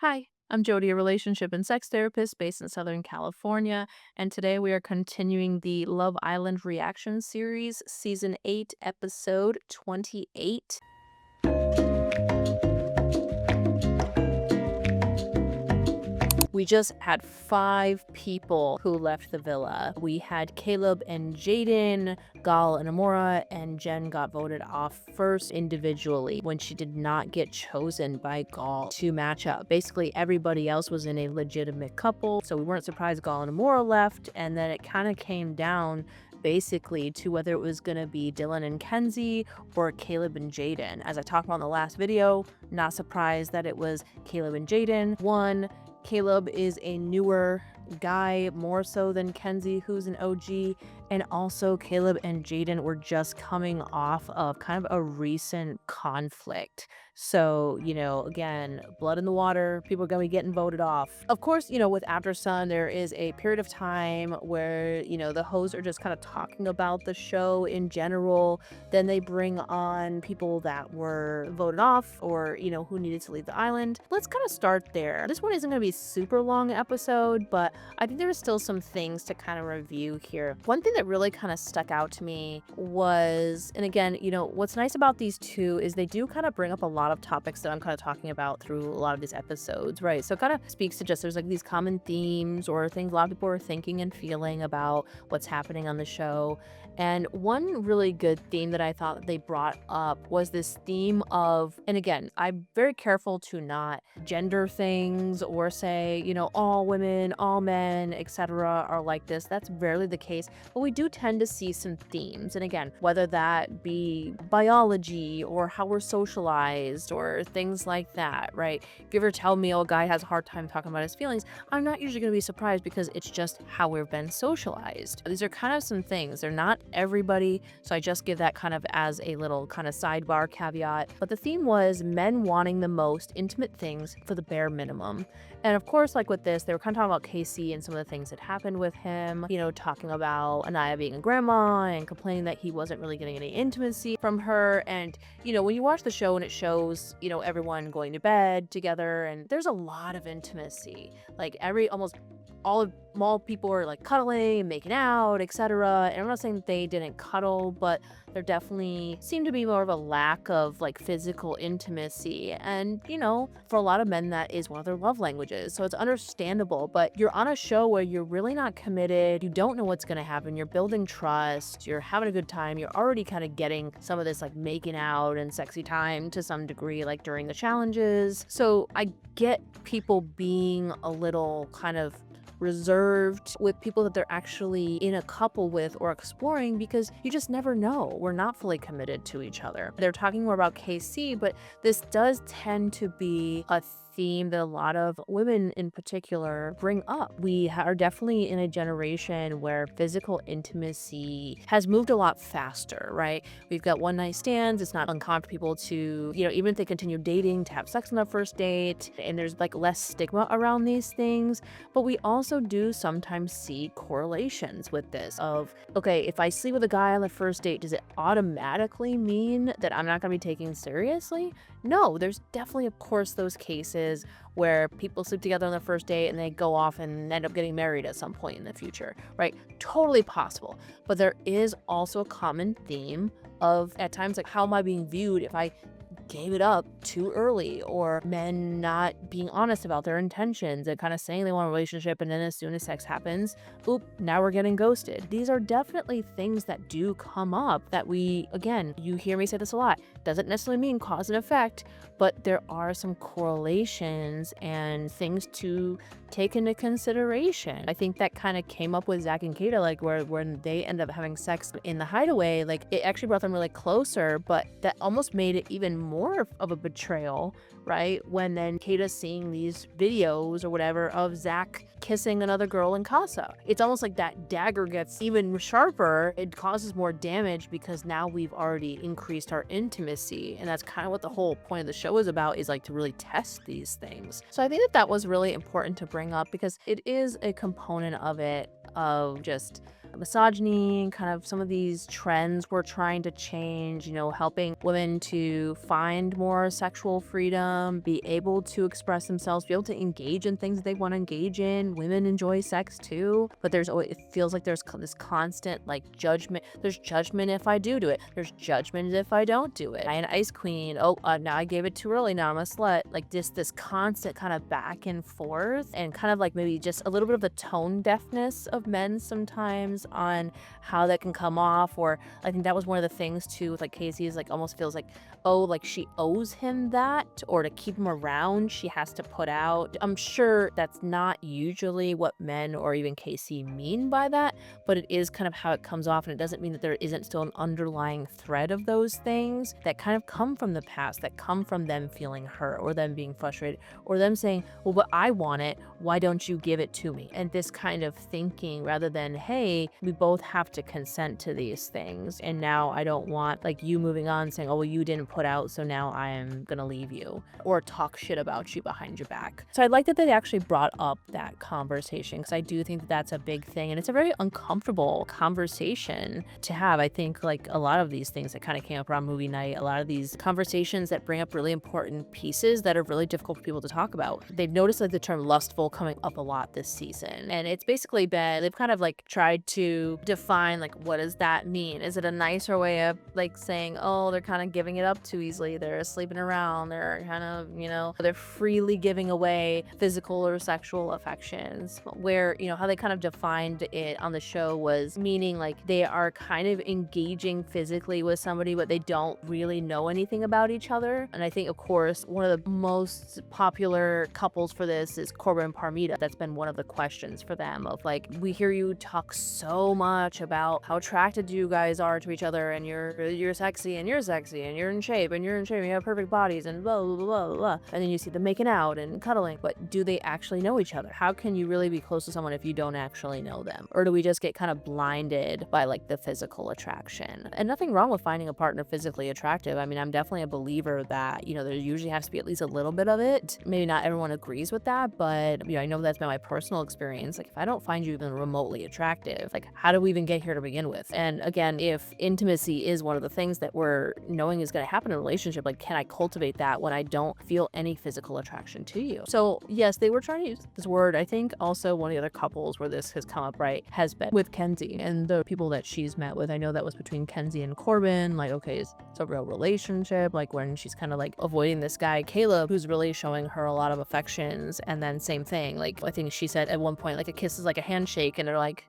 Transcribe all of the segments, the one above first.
Hi, I'm Jodie, a relationship and sex therapist based in Southern California, and today we are continuing the Love Island reaction series, Season 8, Episode 28. We just had 5 people who left the villa. We had Caleb and Jaden, Gal and Amora, and Jen got voted off first individually when she did not get chosen by Gal to match up. Basically, everybody else was in a legitimate couple, so we weren't surprised Gal and Amora left, and then it kind of came down basically to whether it was going to be Dylan and Kenzie or Caleb and Jaden. As I talked about in the last video, not surprised that it was Caleb and Jaden. One, Caleb is a newer guy, more so than Kenzie, who's an OG. And also, Caleb and Jaden were just coming off of kind of a recent conflict. So, again, blood in the water, people are going to be getting voted off. Of course, with After Sun, there is a period of time where, the hosts are just kind of talking about the show in general. Then they bring on people that were voted off or, who needed to leave the island. Let's kind of start there. This one isn't going to be a super long episode, but I think there are still some things to kind of review here. One thing that really kind of stuck out to me was, and again, what's nice about these two is they do kind of bring up a lot of topics that I'm kind of talking about through a lot of these episodes, right? So it kind of speaks to just there's like these common themes or things a lot of people are thinking and feeling about what's happening on the show. And one really good theme that I thought that they brought up was this theme of, and again, I'm very careful to not gender things or say, all women, all men, etc. are like this. That's rarely the case, but we do tend to see some themes. And again, whether that be biology or how we're socialized or things like that, right? If you ever tell me, a guy has a hard time talking about his feelings, I'm not usually going to be surprised because it's just how we've been socialized. These are kind of some things. They're not everybody, so I just give that kind of as a little kind of sidebar caveat. But the theme was men wanting the most intimate things for the bare minimum. And of course, like with this, they were kind of talking about Casey and some of the things that happened with him, talking about Anaya being a grandma and complaining that he wasn't really getting any intimacy from her. And, when you watch the show and it shows, everyone going to bed together, and there's a lot of intimacy. Like almost all people are like cuddling and making out, etc. And I'm not saying that they didn't cuddle, but there definitely seemed to be more of a lack of like physical intimacy. And, for a lot of men, that is one of their love languages. So it's understandable, but you're on a show where you're really not committed. You don't know what's going to happen. You're building trust. You're having a good time. You're already kind of getting some of this like making out and sexy time to some degree, like during the challenges. So I get people being a little kind of reserved with people that they're actually in a couple with or exploring, because you just never know. We're not fully committed to each other. They're talking more about KC, but this does tend to be a theme that a lot of women in particular bring up. We are definitely in a generation where physical intimacy has moved a lot faster, right? We've got one night stands. It's not uncommon for people to, even if they continue dating, to have sex on their first date, and there's like less stigma around these things. But we also do sometimes see correlations with this of, okay, if I sleep with a guy on the first date, does it automatically mean that I'm not going to be taken seriously? No, there's definitely, of course, those cases where people sleep together on the first date and they go off and end up getting married at some point in the future, right? Totally possible. But there is also a common theme of, at times, like, how am I being viewed if I gave it up too early, or men not being honest about their intentions and kind of saying they want a relationship, and then as soon as sex happens, oop, now we're getting ghosted. These are definitely things that do come up that again, you hear me say this a lot, doesn't necessarily mean cause and effect, but there are some correlations and things to take into consideration. I think that kind of came up with Zach and Kata, like where when they end up having sex in the hideaway, like it actually brought them really closer, but that almost made it even more of a betrayal, right? When then Kata's seeing these videos or whatever of Zach kissing another girl in Casa. It's almost like that dagger gets even sharper. It causes more damage because now we've already increased our intimacy. And that's kind of what the whole point of the show is about, is like to really test these things. So I think that was really important to bring up because it is a component of it, of just misogyny, kind of some of these trends we're trying to change, helping women to find more sexual freedom, be able to express themselves, be able to engage in things they want to engage in. Women enjoy sex too, but it feels like there's this constant like judgment. There's judgment if I do it. There's judgment if I don't do it. I an ice queen. Oh, now I gave it too early. Now I'm a slut. Like this constant kind of back and forth, and kind of like maybe just a little bit of the tone deafness of men sometimes on how that can come off. Or I think that was one of the things too with like Casey's, like almost feels like, oh, like she owes him that, or to keep him around she has to put out. I'm sure that's not usually what men or even Casey mean by that, but it is kind of how it comes off, and it doesn't mean that there isn't still an underlying thread of those things that kind of come from the past, that come from them feeling hurt or them being frustrated or them saying, well, but I want it, why don't you give it to me? And this kind of thinking, rather than, hey, we both have to consent to these things, and now I don't want like you moving on saying, oh, well, you didn't put out, so now I am gonna leave you or talk shit about you behind your back. So I like that they actually brought up that conversation, because I do think that that's a big thing, and it's a very uncomfortable conversation to have. I think like a lot of these things that kind of came up around movie night, a lot of these conversations that bring up really important pieces that are really difficult for people to talk about. They've noticed like the term lustful coming up a lot this season, and it's basically been, they've kind of like tried to define like, what does that mean? Is it a nicer way of like saying, oh, they're kind of giving it up too easily, they're sleeping around, they're kind of, they're freely giving away physical or sexual affections, where, how they kind of defined it on the show was meaning like they are kind of engaging physically with somebody, but they don't really know anything about each other. And I think, of course, one of the most popular couples for this is Corbin and Parmita. That's been one of the questions for them of like, we hear you talk so much about how attracted you guys are to each other, and you're sexy and you're sexy and you're in shape and you're in shape and you have perfect bodies and blah, blah, blah, blah, blah. And then you see them making out and cuddling, but do they actually know each other? How can you really be close to someone if you don't actually know them? Or do we just get kind of blinded by like the physical attraction? And nothing wrong with finding a partner physically attractive. I mean, I'm definitely a believer that, there usually has to be at least a little bit of it. Maybe not everyone agrees with that, but I know that's been my personal experience. Like, if I don't find you even remotely attractive, like, how do we even get here to begin with? And again, if intimacy is one of the things that we're knowing is going to happen in a relationship, like, can I cultivate that when I don't feel any physical attraction to you? So yes, they were trying to use this word. I think also one of the other couples where this has come up, right, has been with Kenzie and the people that she's met with. I know that was between Kenzie and Corbin, like, okay, it's a real relationship, like when she's kind of like avoiding this guy Caleb who's really showing her a lot of affections. And then same thing, like I think she said at one point, like, a kiss is like a handshake, and they're like,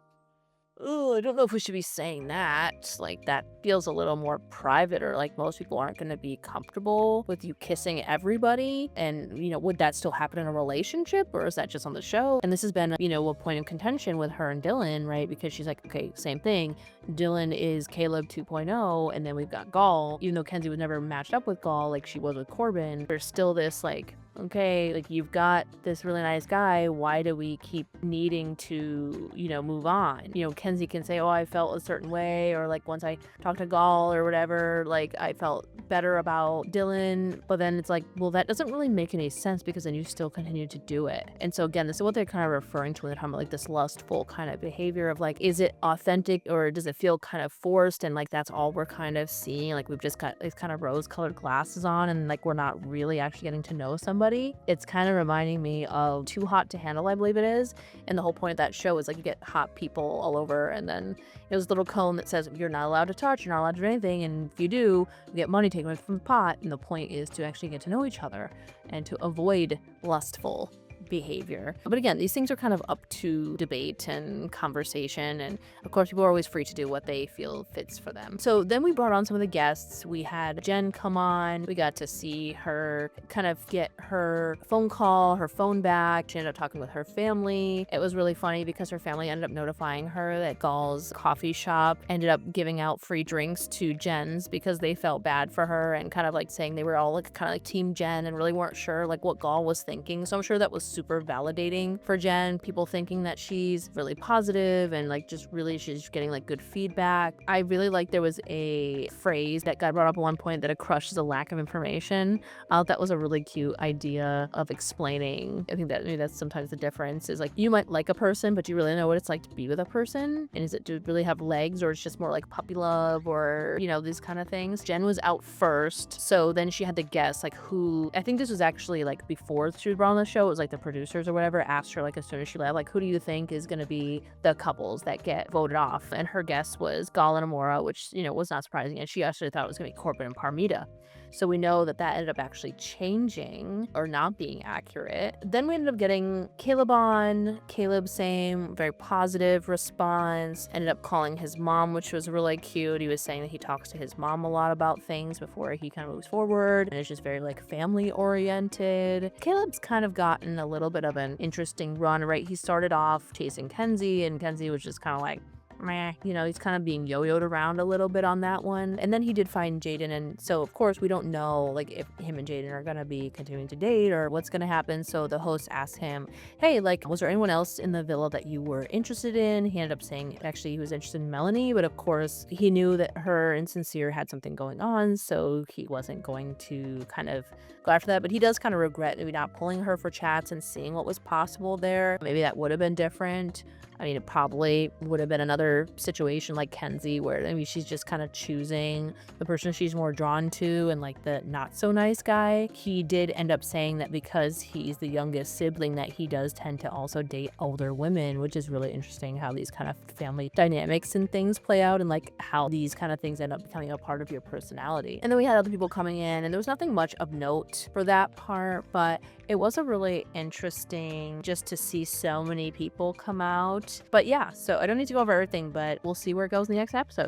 oh, I don't know if we should be saying that. Like, that feels a little more private, or like most people aren't going to be comfortable with you kissing everybody. And, would that still happen in a relationship, or is that just on the show? And this has been, a point of contention with her and Dylan, right? Because she's like, okay, same thing. Dylan is Caleb 2.0, and then we've got Gall. Even though Kenzie was never matched up with Gall like she was with Corbin, there's still this like, okay, like, you've got this really nice guy, why do we keep needing to, move on? Kenzie can say, oh, I felt a certain way, or like once I talked to Gall or whatever, like I felt better about Dylan, but then it's like, well, that doesn't really make any sense, because then you still continue to do it. And so again, this is what they're kind of referring to when they're talking about like this lustful kind of behavior of like, is it authentic or does it feel kind of forced? And like, that's all we're kind of seeing. Like, we've just got these kind of rose-colored glasses on, and like, we're not really actually getting to know somebody. It's kind of reminding me of Too Hot to Handle, I believe it is. And the whole point of that show is like, you get hot people all over, and then there's a little cone that says you're not allowed to touch, you're not allowed to do anything, and if you do, you get money taken away from the pot. And the point is to actually get to know each other and to avoid lustful behavior. But again, these things are kind of up to debate and conversation, and of course people are always free to do what they feel fits for them. So then we brought on some of the guests. We had Jen come on. We got to see her kind of get her phone back. She ended up talking with her family. It was really funny because her family ended up notifying her that Gall's coffee shop ended up giving out free drinks to Jen's because they felt bad for her, and kind of like saying they were all like kind of like team Jen and really weren't sure like what Gall was thinking. So I'm sure that was super validating for Jen. People thinking that she's really positive and like just really she's getting like good feedback. I really like there was a phrase that got brought up at one point that a crush is a lack of information. That was a really cute idea of explaining. I think that maybe that's sometimes the difference is like you might like a person, but do you really know what it's like to be with a person? And is it, do it really have legs, or it's just more like puppy love, or, you know, these kind of things? Jen was out first, so then she had to guess like who. I think this was actually like before she was brought on the show. It was like the producers or whatever asked her like as soon as she left, like, who do you think is going to be the couples that get voted off? And her guess was Gal and Amora, which, you know, was not surprising. And she actually thought it was going to be Corbin and Parmita. So we know that that ended up actually changing or not being accurate. Then we ended up getting Caleb on. Caleb, same, very positive response. Ended up calling his mom, which was really cute. He was saying that he talks to his mom a lot about things before he kind of moves forward. And it's just very like family oriented. Caleb's kind of gotten a little bit of an interesting run, right? He started off chasing Kenzie, and Kenzie was just kind of like, meh, you know, he's kind of being yo-yoed around a little bit on that one. And then he did find Jaden, and so of course we don't know like if him and Jaden are gonna be continuing to date or what's gonna happen. So the host asked him, hey, like, was there anyone else in the villa that you were interested in? He ended up saying actually he was interested in Melanie, but of course he knew that her and Sincere had something going on, so he wasn't going to kind of go after that. But he does kind of regret maybe not pulling her for chats and seeing what was possible there. Maybe that would have been different. I mean, it probably would have been another situation like Kenzie, where I mean, she's just kind of choosing the person she's more drawn to and like the not so nice guy. He did end up saying that because he's the youngest sibling, that he does tend to also date older women, which is really interesting how these kind of family dynamics and things play out and like how these kind of things end up becoming a part of your personality. And then we had other people coming in, and there was nothing much of note for that part, but it was a really interesting just to see so many people come out. But yeah, so I don't need to go over everything, but we'll see where it goes in the next episode.